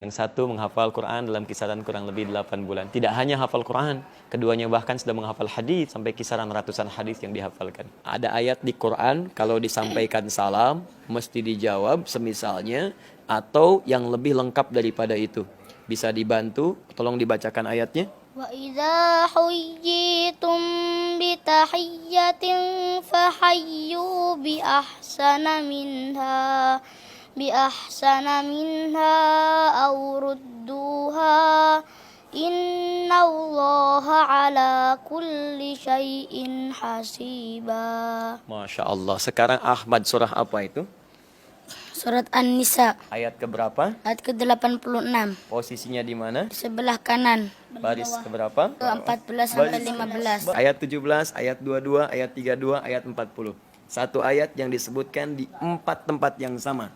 Yang satu menghafal Quran dalam kisaran kurang lebih 8 bulan. Tidak hanya hafal Quran, keduanya bahkan sudah menghafal hadis sampai kisaran ratusan hadis yang dihafalkan. Ada ayat di Quran kalau disampaikan salam mesti dijawab semisalnya atau yang lebih lengkap daripada itu. Bisa dibantu, tolong dibacakan ayatnya. Wa idza huyyitum bi tahiyyatin fahayyu bi ahsana minha aw rudduha innallaha ala kulli syai'in hasiba. Masya Allah. Sekarang Ahmad, surah apa itu? Surat An-Nisa Ayat keberapa? ayat ke-86. Posisinya di mana? Di sebelah kanan. Baris keberapa? Ke-14 sampai 15. Ayat 17, ayat 22, ayat 32, ayat 40. Satu ayat yang disebutkan di 4 tempat yang sama.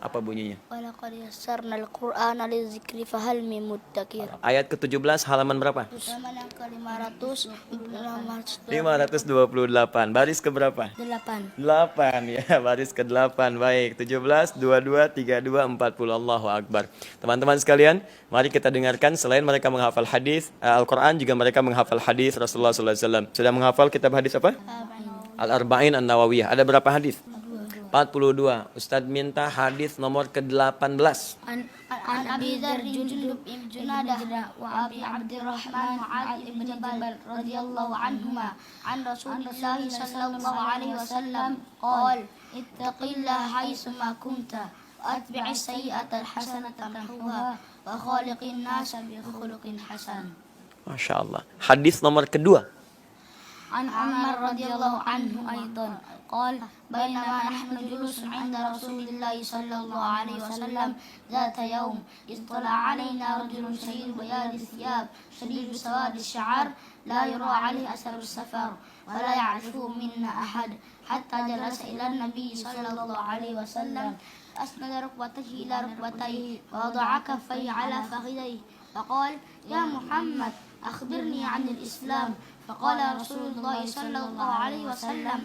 Apa bunyinya? Walaqad yassarnal Qur'ana lidzikri fahal min muddakir. Ayat ke-17 halaman berapa? Halaman yang ke-528. 528. Baris keberapa? 8 ya, baris ke-8. Baik, 17, 22, 32, 40. Allahu Akbar. Teman-teman sekalian, mari kita dengarkan selain mereka menghafal hadis Al-Qur'an, juga mereka menghafal hadis Rasulullah sallallahu alaihi wasallam. Sudah menghafal kitab hadis apa? Al-Arba'in An-Nawawiyah. Ada berapa hadis? 42. Ustadz minta hadis nomor ke-18. An Abi Dzar Jundub ibn Junadah wa Abi Abdurrahman Mu'adz ibn Jabal radhiyallahu anhuma an Rasulillah sallallahu alaihi wasallam qala ittaqillaha haitsu ma kunta wa atbi'is sayyi'ata al-hasanata tamhuha wa khaliqin nasa bi khuluqin hasan. Masya Allah. Hadis nomor kedua. عن عمر رضي الله عنه أيضا قال بينما نحن جلوس عند رسول الله صلى الله عليه وسلم ذات يوم اطلع علينا رجل شديد بياض الثياب شديد سواد الشعر لا يرى عليه أثر السفر ولا يعرفه منا أحد حتى جلس إلى النبي صلى الله عليه وسلم أسند ركبتيه إلى ركبتيه ووضع كفيه على فخذيه فقال يا محمد أخبرني عن الإسلام فقال رسول الله صلى الله عليه وسلم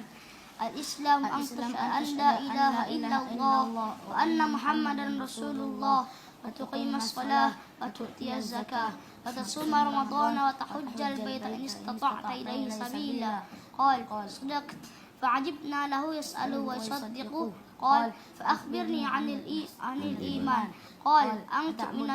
الإسلام أن تشهد أن لا إله إلا الله وأن محمدا رسول الله وتقيم الصلاة وتؤتي الزكاة وتصوم رمضان وتحج البيت إن استطعت إليه سبيلا قال صدقت فعجبنا له يسأله ويصدقه قال فأخبرني عن الإيمان قال أن تؤمن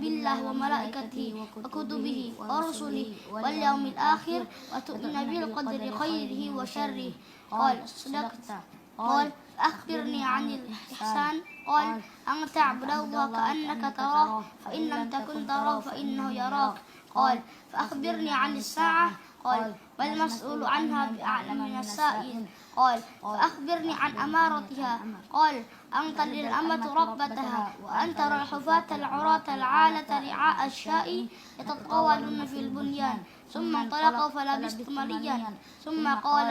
بالله وملائكته وكتبه ورسله واليوم الآخر وتؤمن بالقدر خيره وشره قال صدقت قال فأخبرني عن الإحسان قال أن تعبد الله كأنك تراه فإن لم تكن تراه فإنه يراك قال فأخبرني عن الساعة قال والمسؤول عنها بأعلم من السائل قال فأخبرني عن أمارتها قال أن تلد الأمة ربتها وأن ترى الحفاة العراة العالة رعاء الشاء يتطاولون في البنيان ثم انطلقوا فلبثت مليا ثم قال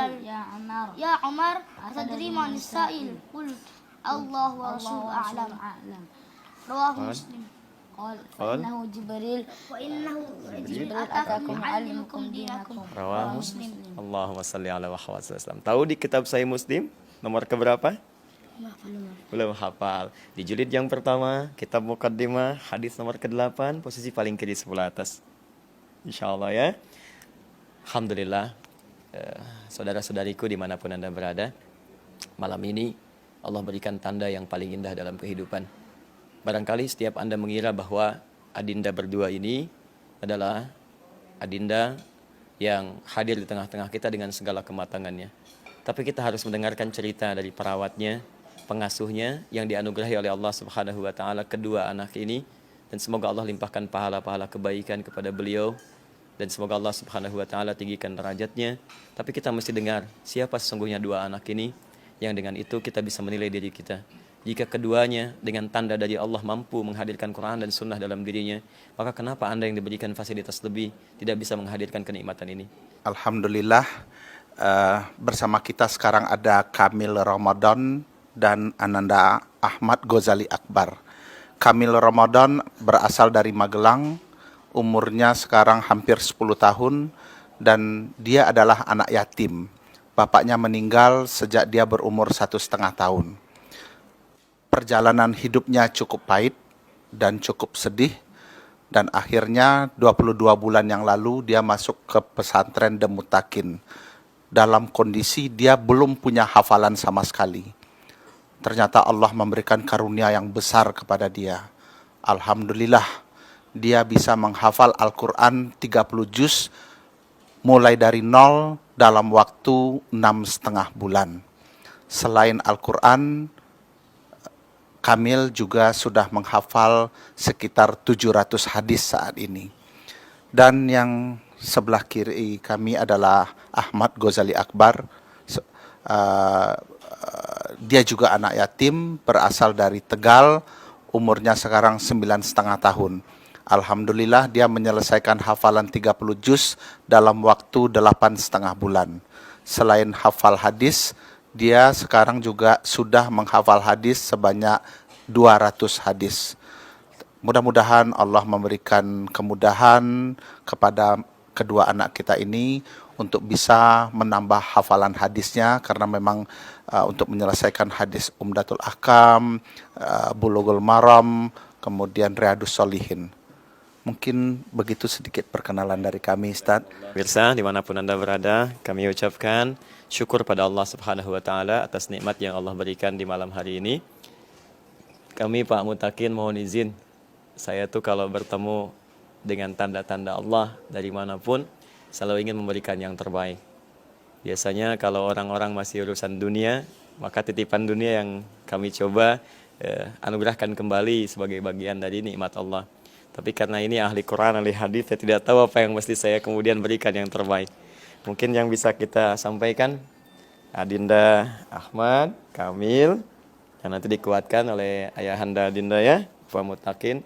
يا عمر أتدري من السائل قلت الله ورسوله أعلم رواه مسلم قال فإنه جبريل أتاكم يعلمكم دينكم رواه مسلم. Allahumma salli ala Muhammad sallallahu. Tahu di kitab Sahih Muslim nomor keberapa? Belum hafal. Di jilid yang pertama, kitab Muqaddimah, hadis nomor ke-8, posisi paling kiri sebelah atas. Insyaallah ya. Alhamdulillah, saudara-saudariku dimanapun Anda berada, malam ini Allah berikan tanda yang paling indah dalam kehidupan. Barangkali setiap Anda mengira bahwa adinda berdua ini adalah adinda yang hadir di tengah-tengah kita dengan segala kematangannya. Tapi kita harus mendengarkan cerita dari perawatnya, pengasuhnya yang dianugerahi oleh Allah Subhanahu wa taala kedua anak ini, dan semoga Allah limpahkan pahala-pahala kebaikan kepada beliau, dan semoga Allah Subhanahu wa taala tinggikan derajatnya. Tapi kita mesti dengar siapa sesungguhnya dua anak ini, yang dengan itu kita bisa menilai diri kita. Jika keduanya dengan tanda dari Allah mampu menghadirkan Quran dan Sunnah dalam dirinya, maka kenapa Anda yang diberikan fasilitas lebih tidak bisa menghadirkan kenikmatan ini? Alhamdulillah, bersama kita sekarang ada Kamil Ramadan dan Ananda Ahmad Ghazali Akbar. Kamil Ramadan berasal dari Magelang, umurnya sekarang hampir 10 tahun, dan dia adalah anak yatim. Bapaknya meninggal sejak dia berumur 1,5 tahun. Perjalanan hidupnya cukup pahit, dan cukup sedih. Dan akhirnya 22 bulan yang lalu dia masuk ke pesantren Demutakin. Dalam kondisi dia belum punya hafalan sama sekali. Ternyata Allah memberikan karunia yang besar kepada dia. Alhamdulillah, dia bisa menghafal Al-Quran 30 juz mulai dari nol dalam waktu 6,5 bulan. Selain Al-Quran, Kamil juga sudah menghafal sekitar 700 hadis saat ini. Dan yang sebelah kiri kami adalah Ahmad Ghazali Akbar. Dia juga anak yatim, berasal dari Tegal, umurnya sekarang 9,5 tahun. Alhamdulillah dia menyelesaikan hafalan 30 juz dalam waktu 8,5 bulan. Selain hafal hadis, dia sekarang juga sudah menghafal hadis sebanyak 200 hadis. Mudah-mudahan Allah memberikan kemudahan kepada kedua anak kita ini untuk bisa menambah hafalan hadisnya, karena memang untuk menyelesaikan hadis Umdatul Ahkam, Bulughul Maram, kemudian Riyadhus Shalihin. Mungkin begitu sedikit perkenalan dari kami, Ustaz. Pemirsa, dimanapun Anda berada, kami ucapkan syukur pada Allah Subhanahu wa Ta'ala atas nikmat yang Allah berikan di malam hari ini. Kami Pak Mutakin mohon izin, saya tuh kalau bertemu dengan tanda-tanda Allah dari manapun selalu ingin memberikan yang terbaik. Biasanya kalau orang-orang masih urusan dunia, maka titipan dunia yang kami coba anugerahkan kembali sebagai bagian dari nikmat Allah. Tapi karena ini ahli Quran, ahli hadis, saya tidak tahu apa yang mesti saya kemudian berikan yang terbaik. Mungkin yang bisa kita sampaikan Adinda Ahmad Kamil, yang nanti dikuatkan oleh ayahanda Adinda ya, Pak Mutakin.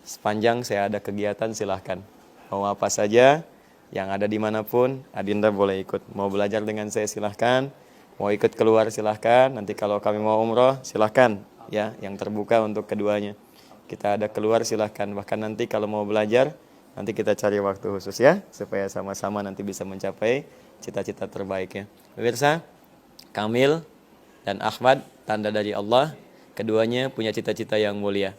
Sepanjang saya ada kegiatan silahkan. Mau apa saja, yang ada dimanapun, Adinda boleh ikut. Mau belajar dengan saya silahkan, mau ikut keluar silahkan. Nanti kalau kami mau umroh silahkan ya, yang terbuka untuk keduanya. Kita ada keluar silahkan. Bahkan nanti kalau mau belajar, nanti kita cari waktu khusus ya, supaya sama-sama nanti bisa mencapai cita-cita terbaiknya. Pemirsa, Kamil dan Ahmad, tanda dari Allah, keduanya punya cita-cita yang mulia.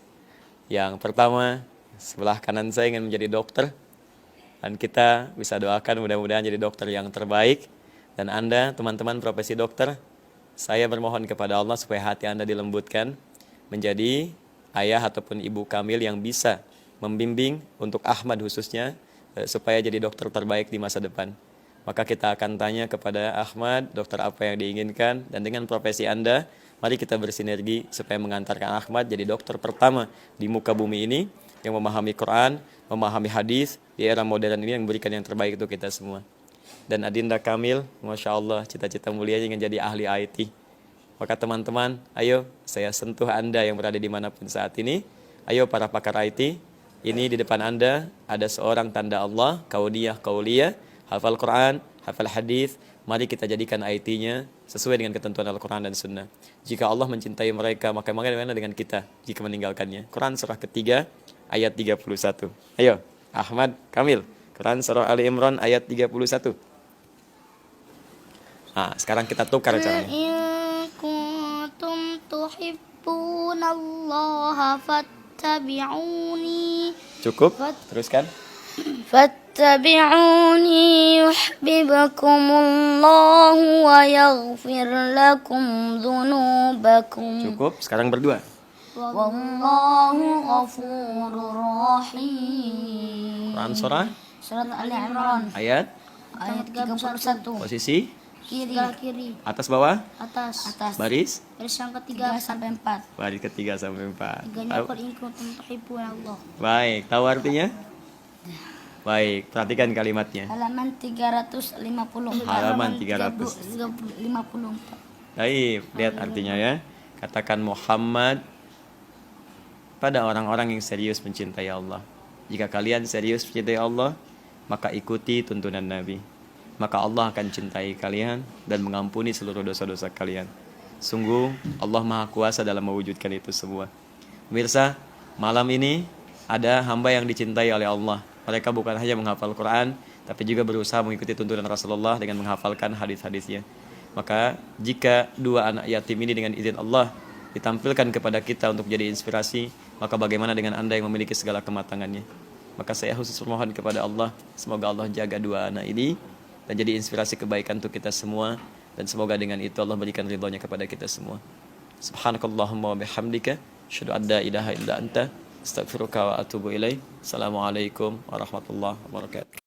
Yang pertama, sebelah kanan saya ingin menjadi dokter, dan kita bisa doakan mudah-mudahan jadi dokter yang terbaik. Dan Anda, teman-teman profesi dokter, saya bermohon kepada Allah supaya hati Anda dilembutkan menjadi ayah ataupun ibu Kamil yang bisa membimbing untuk Ahmad khususnya supaya jadi dokter terbaik di masa depan. Maka kita akan tanya kepada Ahmad dokter apa yang diinginkan, dan dengan profesi Anda mari kita bersinergi supaya mengantarkan Ahmad jadi dokter pertama di muka bumi ini yang memahami Quran, memahami hadis di era modern ini, yang memberikan yang terbaik untuk kita semua. Dan Adinda Kamil, Masya Allah, cita-cita mulianya ingin jadi ahli IT. Maka teman-teman, ayo saya sentuh Anda yang berada dimanapun saat ini. Ayo para pakar IT, ini di depan Anda ada seorang tanda Allah, kauliyah, hafal Quran, hafal hadis. Mari kita jadikan IT-nya sesuai dengan ketentuan Al-Quran dan Sunnah. Jika Allah mencintai mereka, maka bagaimana dengan kita jika meninggalkannya? Quran surah ketiga ayat 31. Ayo, Ahmad Kamil, Quran surah Ali Imran ayat 31. Nah, sekarang kita tukar caranya. kuntum tuhibbunallaha fattabi'uni. Cukup? Teruskan. Fattabi'uni yuhibbukumullahu wa yaghfir lakum dzunubakum. Cukup, sekarang berdua. Wallahu ghafurur rahim. Quran surah Surat Ali Imran ayat 31. posisi Kiri. atas bawah, Atas. baris Yang ketiga sampai 4. baris ketiga sampai 4. Tiganya qul in kuntum tuhibbunallah. Baik, tahu artinya? Baik, perhatikan kalimatnya. Halaman 350. Halaman 300. 354. Baik, lihat artinya ya. Katakan Muhammad pada orang-orang yang serius mencintai Allah. Jika kalian serius mencintai Allah, maka ikuti tuntunan Nabi. Maka Allah akan cintai kalian dan mengampuni seluruh dosa-dosa kalian. Sungguh Allah Maha Kuasa dalam mewujudkan itu semua. Pemirsa, malam ini ada hamba yang dicintai oleh Allah. Mereka bukan hanya menghafal Quran, tapi juga berusaha mengikuti tuntunan Rasulullah dengan menghafalkan hadis-hadisnya. Maka jika dua anak yatim ini dengan izin Allah ditampilkan kepada kita untuk jadi inspirasi, Maka bagaimana dengan Anda yang memiliki segala kematangannya? Maka saya khusus memohon kepada Allah, semoga Allah jaga dua anak ini dan jadi inspirasi kebaikan untuk kita semua, dan semoga dengan itu Allah berikan ridhonya kepada kita semua. Subhanakallahumma wa bihamdika, asyhadu an la ilaha illa anta, astaghfiruka wa atubu ilaik. Assalamualaikum warahmatullahi wabarakatuh.